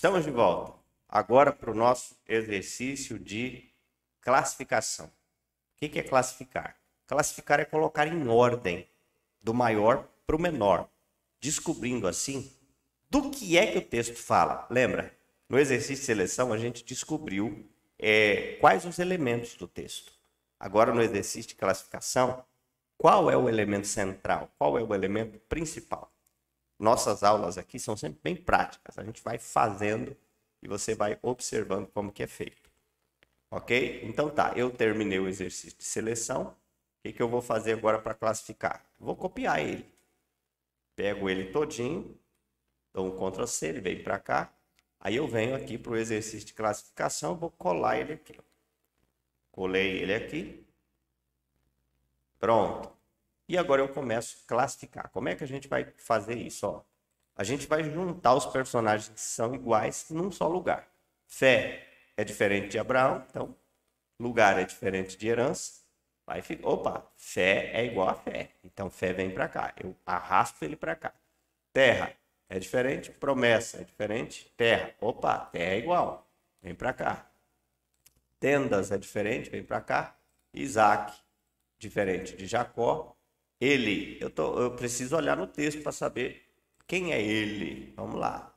Estamos de volta. Agora para o nosso exercício de classificação. O que é classificar? Classificar é colocar em ordem, do maior para o menor, descobrindo assim do que é que o texto fala. Lembra? No exercício de seleção a gente descobriu quais os elementos do texto. Agora no exercício de classificação, qual é o elemento central? Qual é o elemento principal? Nossas aulas aqui são sempre bem práticas. A gente vai fazendo e você vai observando como que é feito. Ok? Então tá, eu terminei o exercício de seleção. O que eu vou fazer agora para classificar? Vou copiar ele. Pego ele todinho, dou um Ctrl C, ele vem para cá. Aí eu venho aqui para o exercício de classificação, vou colar ele aqui. Colei ele aqui. Pronto. E agora eu começo a classificar. Como é que a gente vai fazer isso? Ó, a gente vai juntar os personagens que são iguais num só lugar. Fé é diferente de Abraão, então lugar é diferente de herança. Vai ficar, opa, fé é igual a fé. Então fé vem para cá. Eu arrasto ele para cá. Terra é diferente, promessa é diferente, terra. Opa, terra é igual. Vem para cá. Tendas é diferente, vem para cá. Isaac, diferente de Jacó. Ele, eu preciso olhar no texto para saber quem é ele. Vamos lá.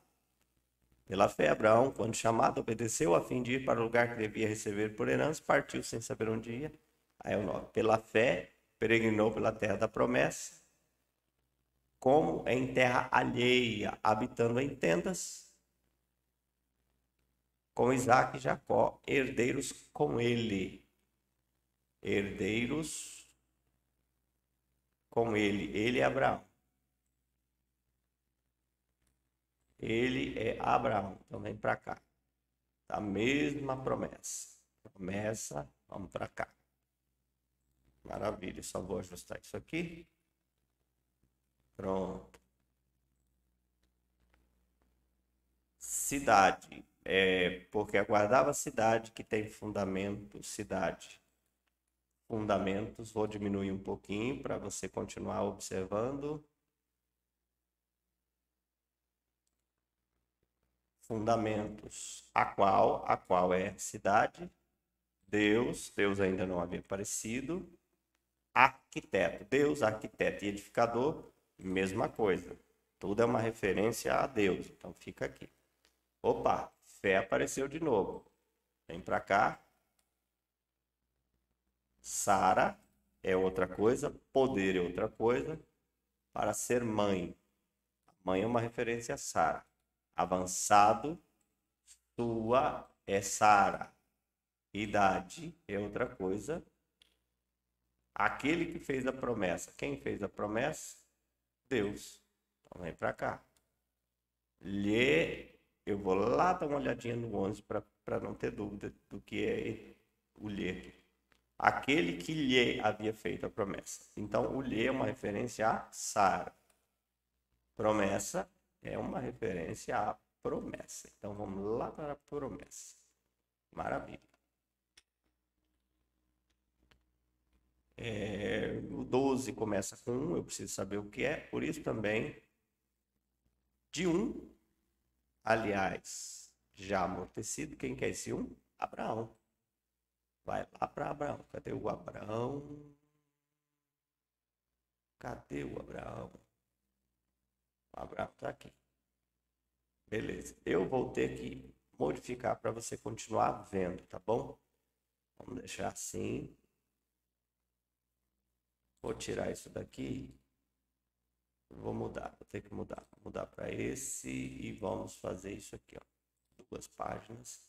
Pela fé, Abraão, quando chamado, obedeceu a fim de ir para o lugar que devia receber por herança, partiu sem saber onde ia. Aí é o 9. Pela fé, peregrinou pela terra da promessa, como em terra alheia, habitando em tendas, com Isaac e Jacó, herdeiros com ele. Herdeiros com ele. Ele é Abraão. Ele é Abraão. Então vem para cá. A mesma promessa. Promessa, vamos para cá. Maravilha, só vou ajustar isso aqui. Pronto. Cidade. Porque aguardava a cidade que tem fundamento. Cidade. Fundamentos. Vou diminuir um pouquinho para você continuar observando. Fundamentos. A qual é cidade. Deus ainda não havia aparecido. Arquiteto. Deus, arquiteto e edificador, mesma coisa. Tudo é uma referência a Deus. Então fica aqui. Opa, fé apareceu de novo. Vem para cá. Sara é outra coisa. Poder é outra coisa. Para ser mãe. Mãe é uma referência a Sara. Avançado. Sua é Sara. Idade é outra coisa. Aquele que fez a promessa. Quem fez a promessa? Deus. Então vem para cá. Eu vou lá dar uma olhadinha no 11 para não ter dúvida do que é o lhe. Aquele que lhe havia feito a promessa. Então o lhe é uma referência a Sara. Promessa é uma referência a promessa. Então vamos lá para a promessa. Maravilha. O 12 começa com 1, eu preciso saber o que é, por isso também de 1, aliás, já amortecido, quem quer esse 1? Abraão. Vai lá para Abraão. Cadê o Abraão? Cadê o Abraão? O Abraão está aqui. Beleza. Eu vou ter que modificar para você continuar vendo, tá bom? Vamos deixar assim. Vou tirar isso daqui. Vou mudar. Vou ter que mudar. Vou mudar para esse e vamos fazer isso aqui, ó. 2 páginas.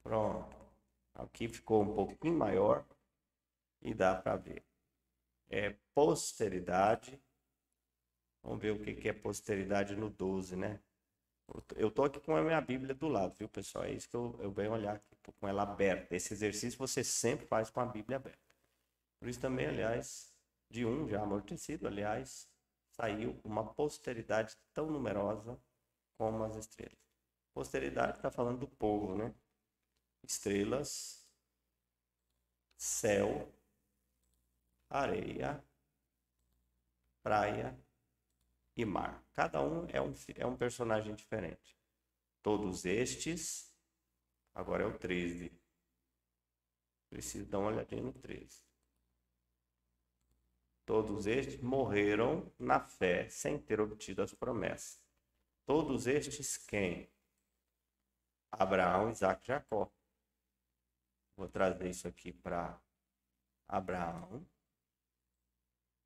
Pronto. Aqui ficou um pouquinho maior e dá para ver. Posteridade. Vamos ver o que é posteridade no 12, né? Eu tô aqui com a minha Bíblia do lado, viu, pessoal? É isso que eu venho olhar aqui, tô com ela aberta. Esse exercício você sempre faz com a Bíblia aberta. Por isso também, aliás, de 1 já amortecido, aliás, saiu uma posteridade tão numerosa como as estrelas. Posteridade está falando do povo, né? Estrelas, céu, areia, praia e mar. Cada um é um personagem diferente. Todos estes, agora é o 13. Preciso dar uma olhadinha no 13. Todos estes morreram na fé, sem ter obtido as promessas. Todos estes quem? Abraão, Isaac e Jacó. Vou trazer isso aqui para Abraão.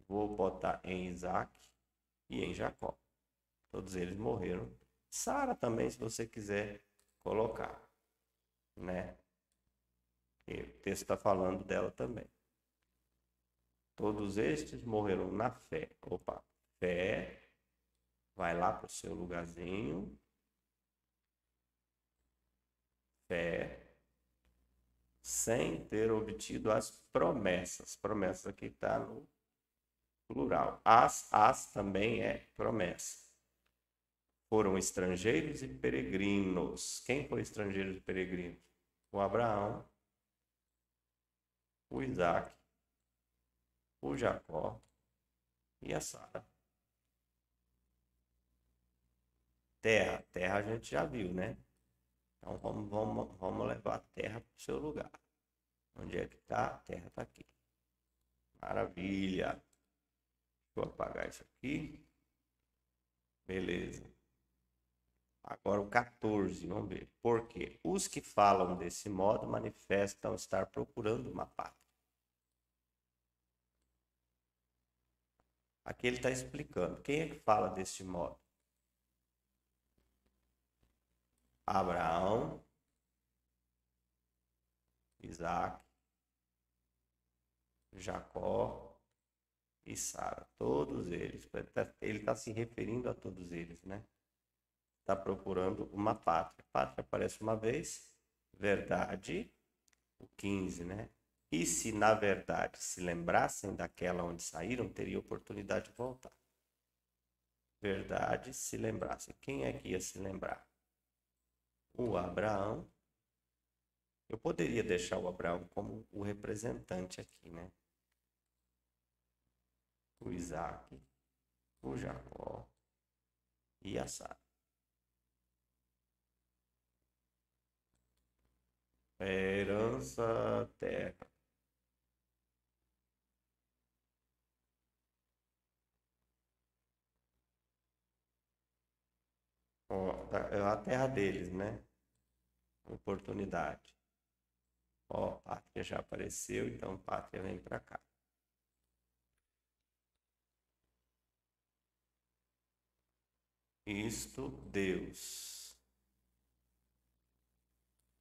Vou botar em Isaac e em Jacó. Todos eles morreram. Sara também, se você quiser colocar, né? E o texto está falando dela também. Todos estes morreram na fé. Opa, fé. Vai lá para o seu lugarzinho. Fé. Sem ter obtido as promessas. Promessas aqui está no plural. As também é promessa. Foram estrangeiros e peregrinos. Quem foi estrangeiros e peregrinos? O Abraão, o Isaac, o Jacó e a Sara. Terra a gente já viu, né? Então vamos levar a terra para o seu lugar. Onde é que está? A terra está aqui. Maravilha. Deixa eu apagar isso aqui. Beleza. Agora o 14, vamos ver. Por quê? Os que falam desse modo manifestam estar procurando uma pátria. Aqui ele está explicando. Quem é que fala desse modo? Abraão, Isaac, Jacó e Sara. Todos eles. Ele está se referindo a todos eles, né? Está procurando uma pátria. Pátria aparece uma vez. Verdade, o 15, né? E se na verdade se lembrassem daquela onde saíram, teria oportunidade de voltar. Verdade, se lembrassem. Quem é que ia se lembrar? O Abraão. Eu poderia deixar o Abraão como o representante aqui, né? O Isaac, o Jacó e a Sara. Herança, terra. Ó, é a terra deles, né? Oportunidade. Ó, pátria já apareceu, então pátria vem para cá. Isto Deus.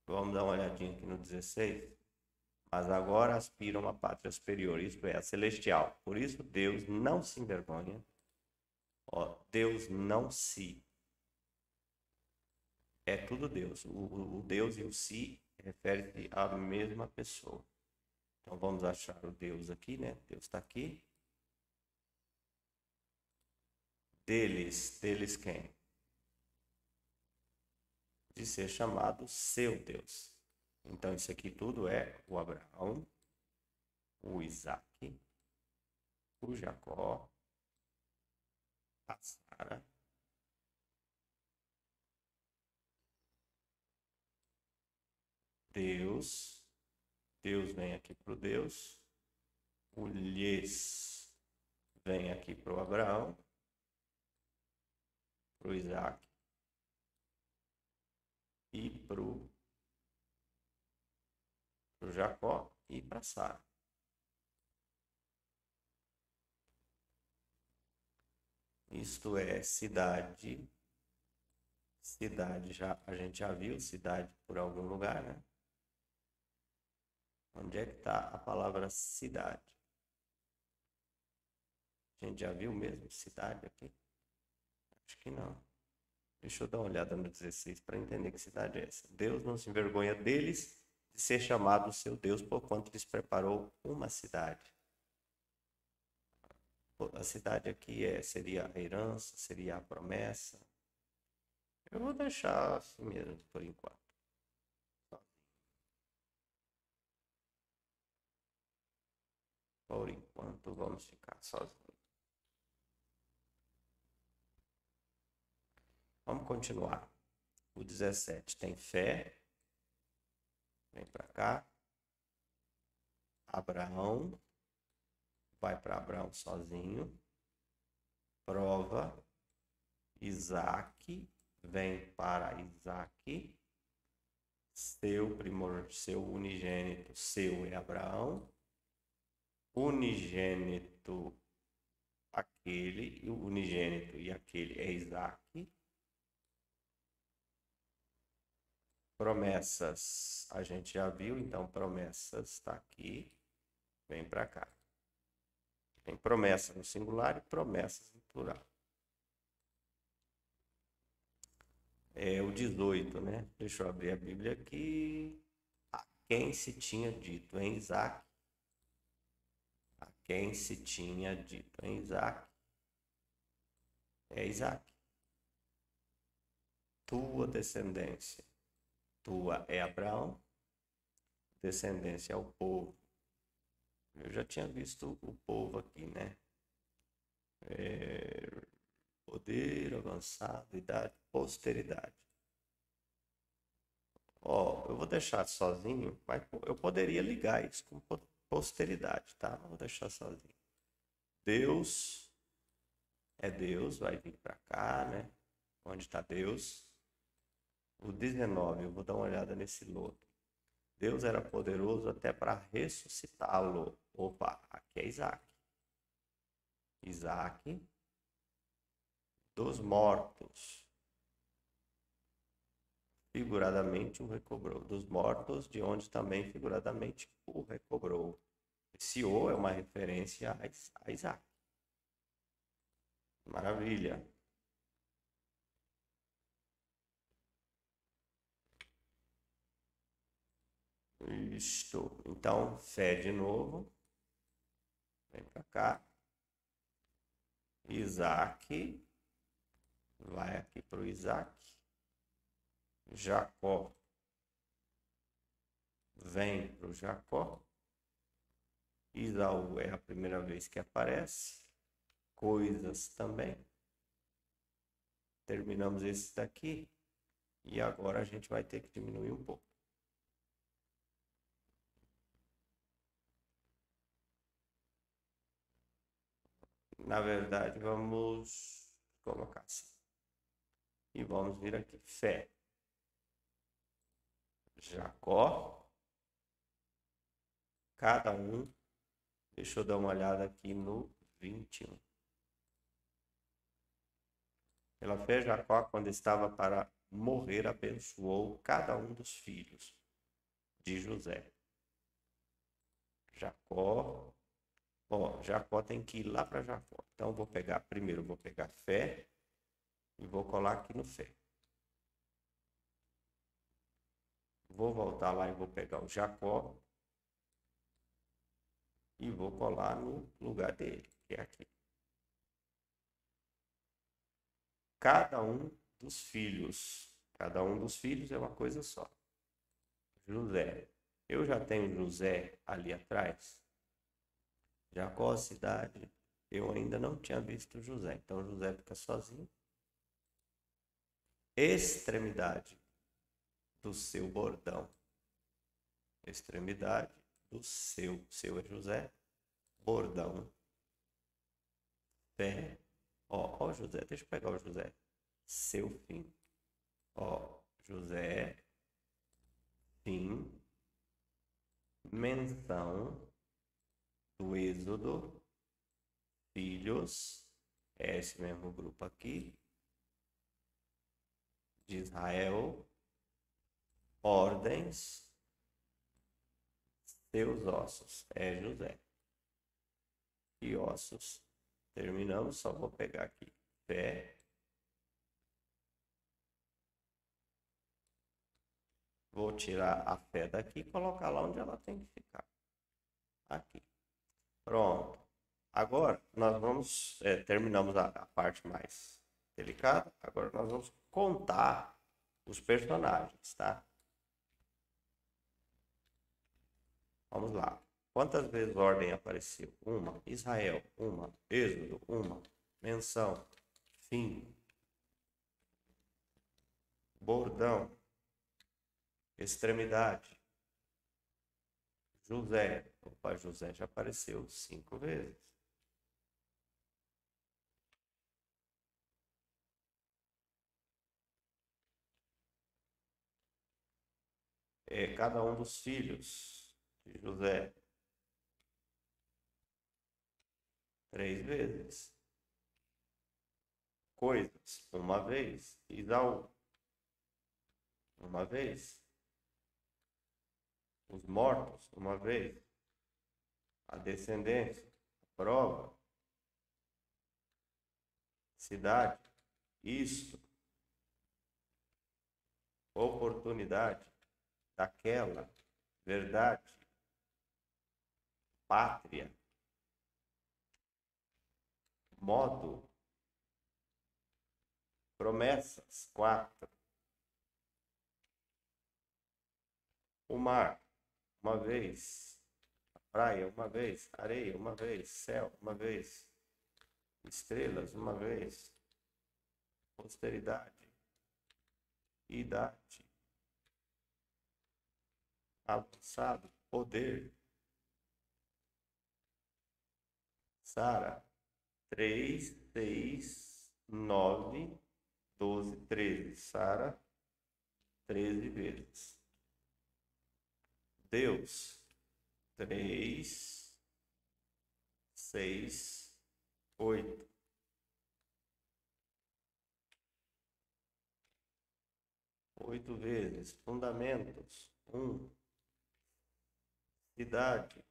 Vamos dar uma olhadinha aqui no 16. Mas agora aspiram a pátria superior, isto é, a celestial. Por isso Deus não se envergonha. Ó, Deus não se. É tudo Deus. O Deus e o si refere-se à mesma pessoa. Então vamos achar o Deus aqui, né? Deus está aqui. Deles quem? De ser chamado seu Deus. Então isso aqui tudo é o Abraão, o Isaac, o Jacó, a Sara, Deus vem aqui para o Deus, o lhes vem aqui para o Abraão, para o Isaac e para o Jacó e para Sara. Isto é cidade. Cidade a gente já viu cidade por algum lugar, né? Onde é que está a palavra cidade? A gente já viu mesmo cidade aqui? Acho que não. Deixa eu dar uma olhada no 16 para entender que cidade é essa. Deus não se envergonha deles de ser chamado seu Deus, porquanto lhes preparou uma cidade. A cidade aqui seria a herança, seria a promessa. Eu vou deixar assim mesmo por enquanto. Por enquanto vamos ficar sozinhos. Vamos continuar. O 17 tem fé. Vem para cá. Abraão. Vai para Abraão sozinho. Prova. Isaac. Vem para Isaac. Seu unigênito. Seu é Abraão. Unigênito aquele. E o unigênito e aquele é Isaac. Promessas, a gente já viu, então promessas está aqui, vem para cá. Tem promessa no singular e promessas no plural. É o 18, né? Deixa eu abrir a Bíblia aqui. A quem se tinha dito em Isaac? A quem se tinha dito em Isaac? É Isaac. Tua descendência. Tua é Abraão, descendência é o povo. Eu já tinha visto o povo aqui, né? Poder, avançado, idade, posteridade. Ó, eu vou deixar sozinho, mas eu poderia ligar isso com posteridade, tá? Vou deixar sozinho. Deus é Deus, vai vir para cá, né? Onde está Deus? O 19, eu vou dar uma olhada nesse loto. Deus era poderoso até para ressuscitá-lo. Opa, aqui é Isaac. Isaac dos mortos. Figuradamente o recobrou. Dos mortos, de onde também figuradamente o recobrou. Esse O é uma referência a Isaac. Maravilha. Isto. Então, fé de novo. Vem para cá. Isaac. Vai aqui para o Isaac. Jacó. Vem para o Jacó. Isaú é a primeira vez que aparece. Coisas também. Terminamos esse daqui. E agora a gente vai ter que diminuir um pouco. Na verdade, vamos colocar assim. E vamos vir aqui. Fé. Jacó. Cada um. Deixa eu dar uma olhada aqui no 21. Pela fé, Jacó, quando estava para morrer, abençoou cada um dos filhos de José. Jacó. Ó, Jacó tem que ir lá para Jacó. Então, eu vou pegar, primeiro vou pegar fé e vou colar aqui no fé. Vou voltar lá e vou pegar o Jacó e vou colar no lugar dele, que é aqui. Cada um dos filhos é uma coisa só. José. Eu já tenho José ali atrás. Jacó, cidade. Eu ainda não tinha visto José. Então José fica sozinho. Extremidade do seu bordão. Extremidade do seu. Seu é José. Bordão. Pé. Ó, José. Deixa eu pegar o José. Seu fim. Ó, José. Fim. Menção do Êxodo. Filhos. É esse mesmo grupo aqui. De Israel. Ordens. Seus ossos. É José. E ossos. Terminamos. Só vou pegar aqui. Fé. Vou tirar a fé daqui e colocar lá onde ela tem que ficar. Aqui. Pronto. Agora, nós vamos... terminamos a parte mais delicada. Agora, nós vamos contar os personagens, tá? Vamos lá. Quantas vezes ordem apareceu? Uma. Israel, uma. Êxodo, uma. Menção, fim. Bordão, extremidade. José. Opa, José já apareceu 5 vezes. Cada um dos filhos de José 3 vezes. Coisas, uma vez. Isaú, uma vez. Os mortos, uma vez. A descendência, a prova. Cidade, isto. Oportunidade, daquela. Verdade. Pátria. Modo. Promessas, 4. O mar, uma vez. A praia, uma vez. Areia, uma vez. Céu, uma vez. Estrelas, uma vez. Posteridade. Idade. Avançado. Poder. Sara. 3, 6, 9, 12, 13. Sara, 13 vezes. Deus, 3, 6, 8. Oito vezes. Fundamentos, 1. Cidade,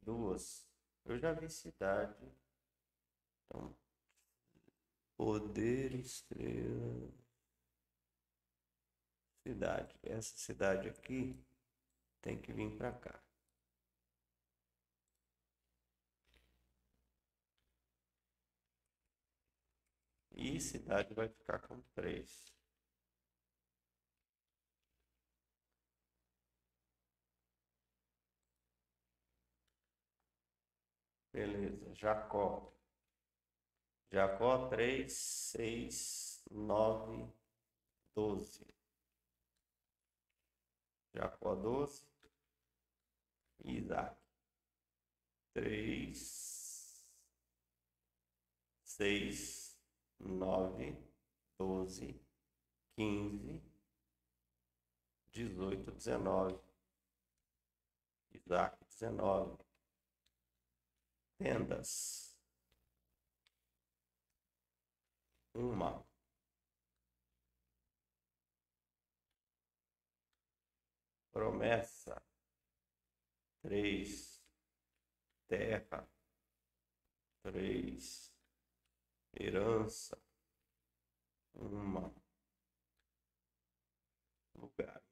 2. Eu já vi cidade. Então, poder, estrela, cidade. Essa cidade aqui tem que vir para cá. E cidade vai ficar com 3. Beleza. Jacó. Jacó, 3, 6, 9, 12. Jacó, 12. Isaac. 3, 6, 9, 12, 15, 18, 19. Isaac, 19. Tendas. Uma. Promessa. 3. Terra. 3. Herança. Uma. Lugar.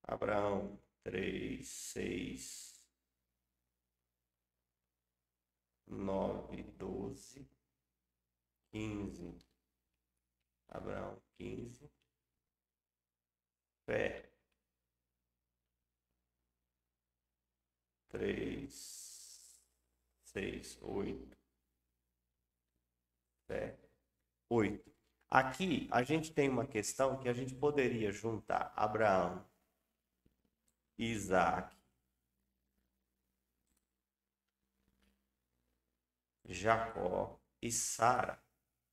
Abraão. 3, 6, 9, 12, 15. Abraão, 15. Fé. 3, 6, 8. Fé. 8. Aqui a gente tem uma questão que a gente poderia juntar Abraão, Isaac, Jacó e Sara,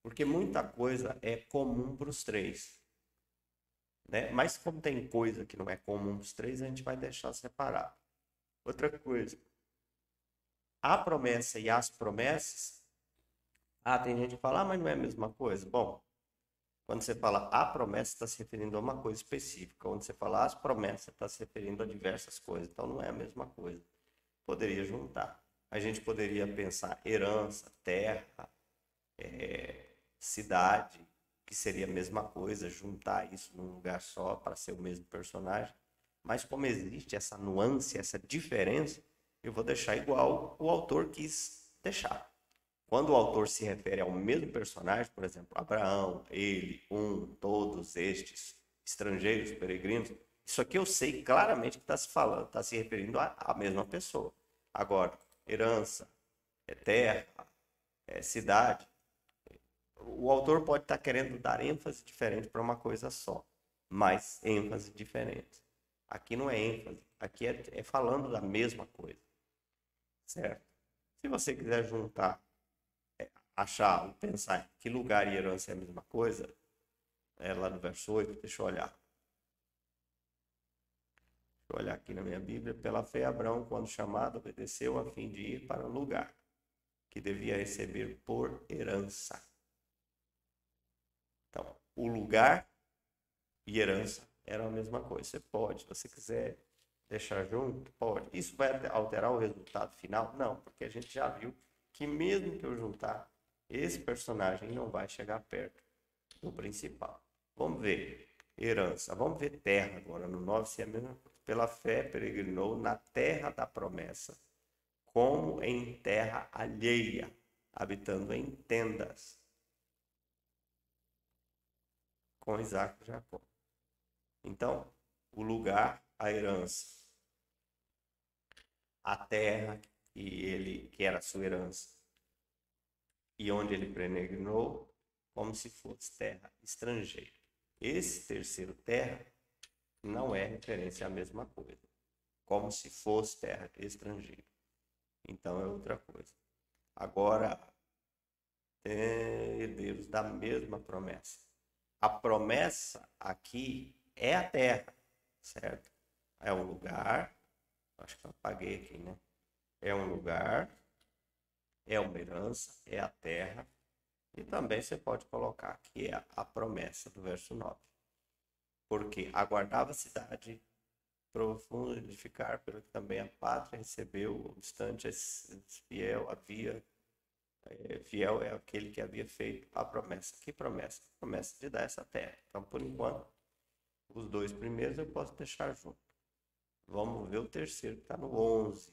porque muita coisa é comum para os 3, né? Mas como tem coisa que não é comum para os 3, a gente vai deixar separado. Outra coisa, a promessa e as promessas. Tem gente que fala, mas não é a mesma coisa. Bom, quando você fala a promessa, está se referindo a uma coisa específica. Quando você fala as promessas, está se referindo a diversas coisas. Então, não é a mesma coisa. Poderia juntar. A gente poderia pensar herança, terra, cidade, que seria a mesma coisa, juntar isso num lugar só para ser o mesmo personagem. Mas como existe essa nuance, essa diferença, eu vou deixar igual o autor quis deixar. Quando o autor se refere ao mesmo personagem, por exemplo, Abraão, ele, todos estes, estrangeiros, peregrinos, isso aqui eu sei claramente que está se falando, está se referindo à mesma pessoa. Agora, herança, terra, cidade, o autor pode estar querendo dar ênfase diferente para uma coisa só, mas ênfase diferente. Aqui não é ênfase, aqui é falando da mesma coisa, certo? Se você quiser juntar, achar, pensar que lugar e herança é a mesma coisa, lá no verso 8, deixa eu olhar. Deixa eu olhar aqui na minha Bíblia. Pela fé, Abraão, quando chamado, obedeceu a fim de ir para o lugar que devia receber por herança. Então, o lugar e herança eram a mesma coisa. Você pode, se você quiser deixar junto, pode. Isso vai alterar o resultado final? Não, porque a gente já viu que mesmo que eu juntar, esse personagem não vai chegar perto do principal. Vamos ver herança. Vamos ver terra agora. No 9, se é a mesma coisa. Pela fé, peregrinou na terra da promessa, como em terra alheia, habitando em tendas, com Isaac e Jacó. Então, o lugar, a herança, a terra que era a sua herança, e onde ele peregrinou, como se fosse terra estrangeira. Esse terceiro terra não é referência à mesma coisa, como se fosse terra estrangeira. Então é outra coisa. Agora, herdeiros da mesma promessa. A promessa aqui é a terra, certo? É um lugar, acho que eu apaguei aqui, né? É um lugar, é uma herança, é a terra. E também você pode colocar que é a promessa do verso 9. Porque aguardava a cidade profunda edificar, pelo que também a pátria recebeu, obstante fiel havia, fiel é aquele que havia feito a promessa. Que promessa? A promessa de dar essa terra. Então, por enquanto, os dois primeiros eu posso deixar junto. Vamos ver o terceiro, que está no 11.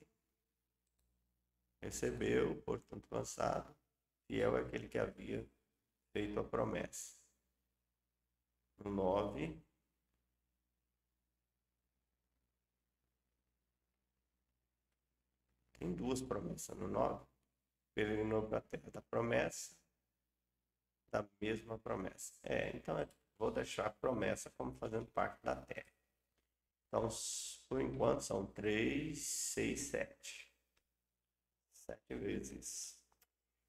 Recebeu, portanto, lançado, fiel é aquele que havia feito a promessa. No 9, tem duas promessas no 9. Peregrinou para a terra da promessa, da mesma promessa. Então vou deixar a promessa como fazendo parte da terra. Então, por enquanto, são 3, 6, 7. 7 vezes.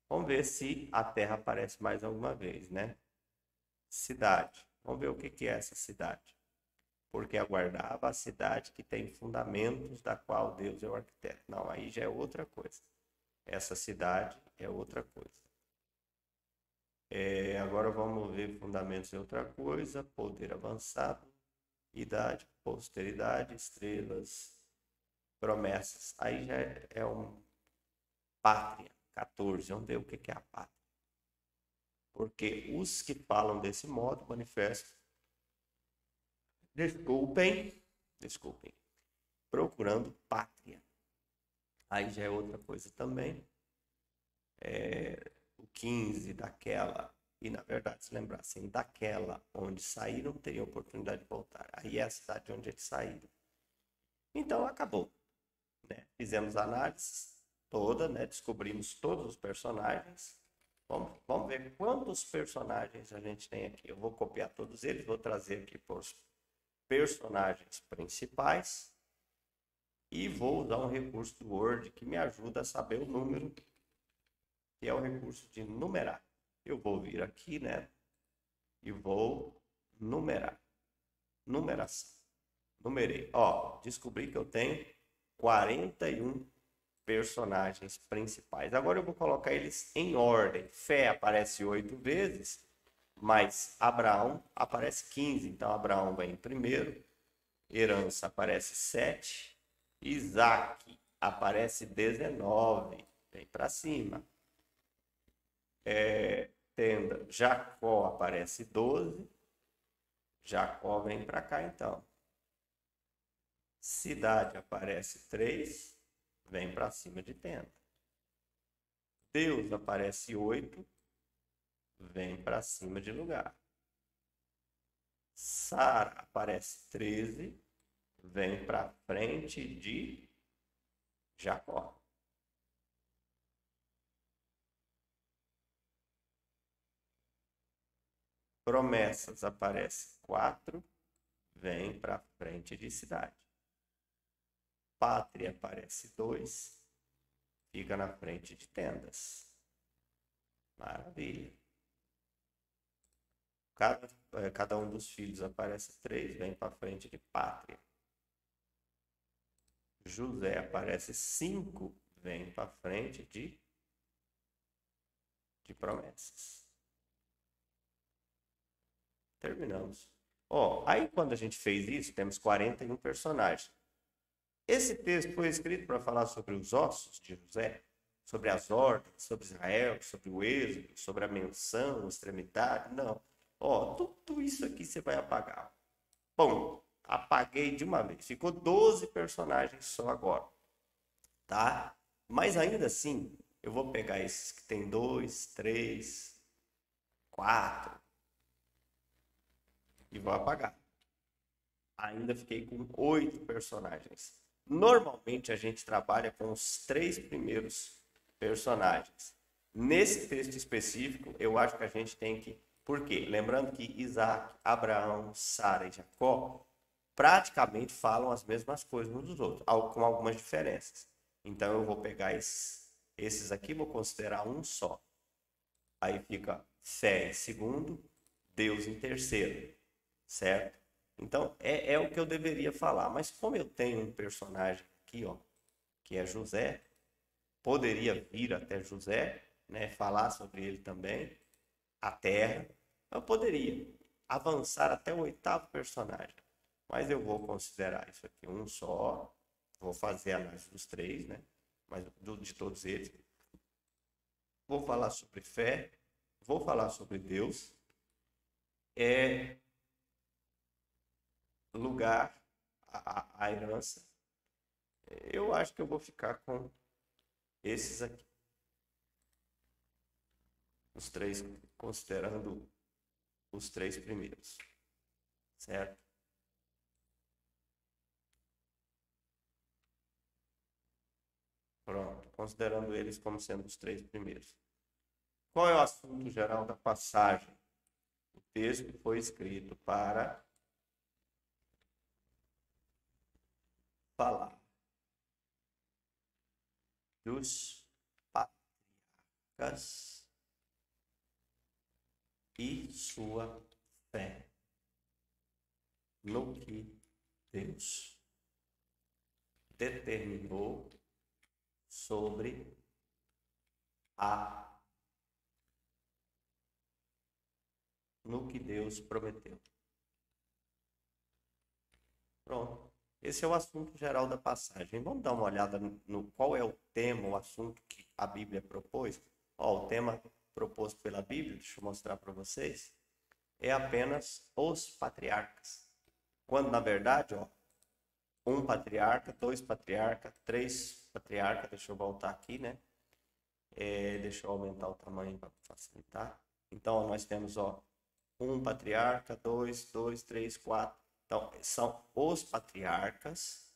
Vamos ver se a terra aparece mais alguma vez, né? Cidade. Vamos ver o que é essa cidade. Porque aguardava a cidade que tem fundamentos, da qual Deus é o arquiteto. Não, aí já é outra coisa. Essa cidade é outra coisa. Agora vamos ver fundamentos é outra coisa. Poder avançado, idade, posteridade, estrelas, promessas. Aí já é um pátria, 14. Vamos ver o que é a pátria. Porque os que falam desse modo manifestam, desculpem, procurando pátria. Aí já é outra coisa também. O 15 daquela, e na verdade, se lembrassem, daquela onde saíram, teriam oportunidade de voltar. Aí é a cidade onde eles saíram. Então acabou. Né? Fizemos a análise toda, né? Descobrimos todos os personagens. Vamos ver quantos personagens a gente tem aqui. Eu vou copiar todos eles, vou trazer aqui para os personagens principais e vou usar um recurso do Word que me ajuda a saber o número, que é o recurso de numerar. Eu vou vir aqui, né? E vou numerar. Numeração. Numerei. Ó, descobri que eu tenho 41 personagens principais. Agora eu vou colocar eles em ordem. Fé aparece 8 vezes, mas Abraão aparece 15. Então Abraão vem em primeiro. Herança aparece 7. Isaac aparece 19. Vem para cima. Tenda. Jacó aparece 12. Jacó vem para cá então. Cidade aparece 3. Vem para cima de tenda. Deus aparece 8, vem para cima de lugar. Sara aparece 13, vem para frente de Jacó. Promessas aparece 4, vem para frente de cidade. Pátria aparece 2, fica na frente de tendas. Maravilha. Cada um dos filhos aparece 3, vem para frente de pátria. José aparece 5, vem para frente de promessas. Terminamos. Aí quando a gente fez isso, temos 41 personagens. Esse texto foi escrito para falar sobre os ossos de José, sobre as ordens, sobre Israel, sobre o êxodo, sobre a menção, a extremidade. Não. Tudo isso aqui você vai apagar. Bom, apaguei de uma vez. Ficou 12 personagens só agora. Tá? Mas ainda assim, eu vou pegar esses que tem 2, 3, 4 e vou apagar. Ainda fiquei com 8 personagens. Normalmente a gente trabalha com os 3 primeiros personagens. Nesse texto específico, eu acho que a gente tem que... Por quê? Lembrando que Isaac, Abraão, Sara e Jacó praticamente falam as mesmas coisas uns dos outros, com algumas diferenças. Então eu vou pegar esses aqui, vou considerar um só. Aí fica fé em segundo, Deus em terceiro, certo? Então é o que eu deveria falar, mas como eu tenho um personagem aqui, que é José, poderia vir até José, né, falar sobre ele também, a terra, eu poderia avançar até o 8º personagem, mas eu vou considerar isso aqui um só, vou fazer a análise dos 3, né, mas de todos eles. Vou falar sobre fé, vou falar sobre Deus, lugar, a herança. Eu acho que eu vou ficar com esses aqui. Os 3, considerando os 3 primeiros. Certo? Pronto. Considerando eles como sendo os 3 primeiros. Qual é o assunto geral da passagem? O texto foi escrito para falar dos patriarcas e sua fé no que Deus determinou sobre no que Deus prometeu. Pronto. Esse é o assunto geral da passagem. Vamos dar uma olhada no qual é o tema, o assunto que a Bíblia propôs. O tema proposto pela Bíblia, deixa eu mostrar para vocês, é apenas os patriarcas. Quando, na verdade, um patriarca, 2 patriarcas, 3 patriarcas, deixa eu voltar aqui, né? Deixa eu aumentar o tamanho para facilitar. Então, nós temos, um patriarca, 2, 3, 4. Então, são os patriarcas,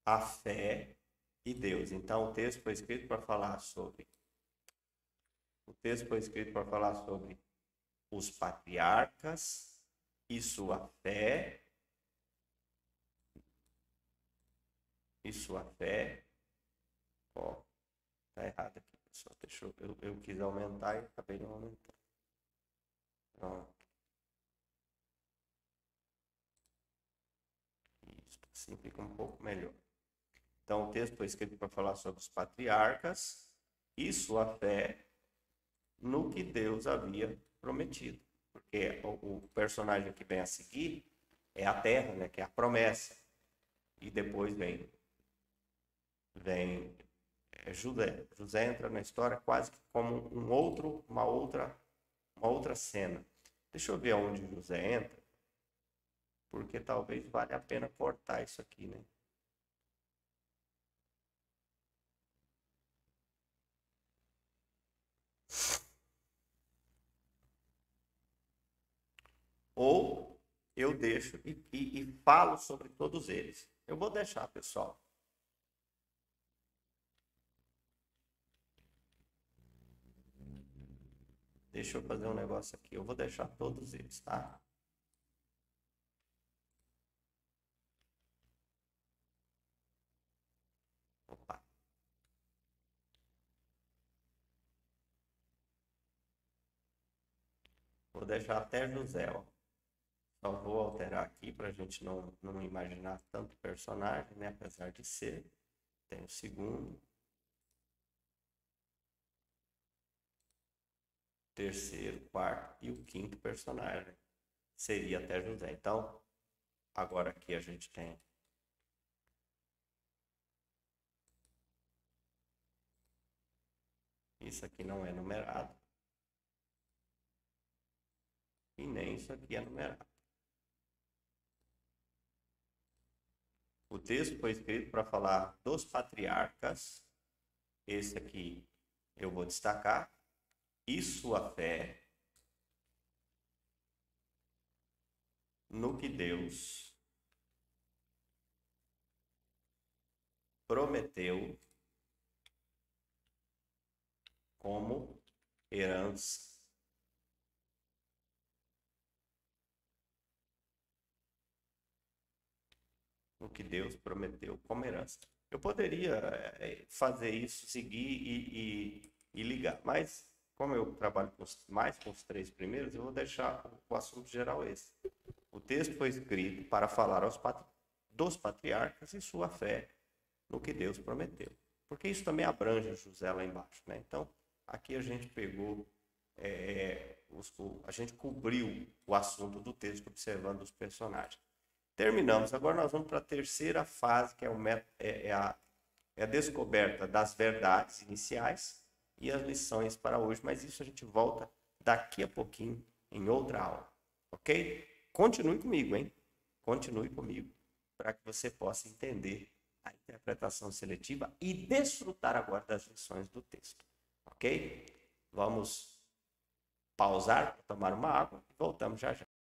a fé e Deus. Então, o texto foi escrito para falar sobre os patriarcas e sua fé. Tá errado aqui, pessoal. Deixa eu quis aumentar e acabei não aumentando. Pronto. Isso, assim fica um pouco melhor. Então, o texto foi escrito para falar sobre os patriarcas e sua fé no que Deus havia prometido. Porque o personagem que vem a seguir é a terra, né, que é a promessa. E depois vem José. José entra na história quase que como uma outra cena. Deixa eu ver aonde José entra, porque talvez valha a pena cortar isso aqui, né? ou eu deixo e falo sobre todos eles. Eu vou deixar, pessoal. Deixa eu fazer um negócio aqui. Eu vou deixar todos eles, tá? Opa. Vou deixar até José, ó. Só vou alterar aqui para a gente não imaginar tanto personagem, né? Apesar de ser. Tem o segundo. Terceiro, quarto e o quinto personagem. Seria até José. Então, agora aqui a gente tem isso aqui não é numerado. E nem isso aqui é numerado. O texto foi escrito para falar dos patriarcas. Esse aqui eu vou destacar. E sua fé no que Deus prometeu como herança. O que Deus prometeu como herança. Eu poderia fazer isso, seguir e ligar, mas como eu trabalho mais com os três primeiros, eu vou deixar o assunto geral esse. O texto foi escrito para falar dos patriarcas e sua fé no que Deus prometeu. Porque isso também abrange José lá embaixo, né? Então, aqui a gente pegou, a gente cobriu o assunto do texto observando os personagens. Terminamos. Agora nós vamos para a terceira fase, que é a descoberta das verdades iniciais e as lições para hoje. Mas isso a gente volta daqui a pouquinho em outra aula. Ok? Continue comigo, hein? Continue comigo para que você possa entender a interpretação seletiva e desfrutar agora das lições do texto. Ok? Vamos pausar para tomar uma água e voltamos já já.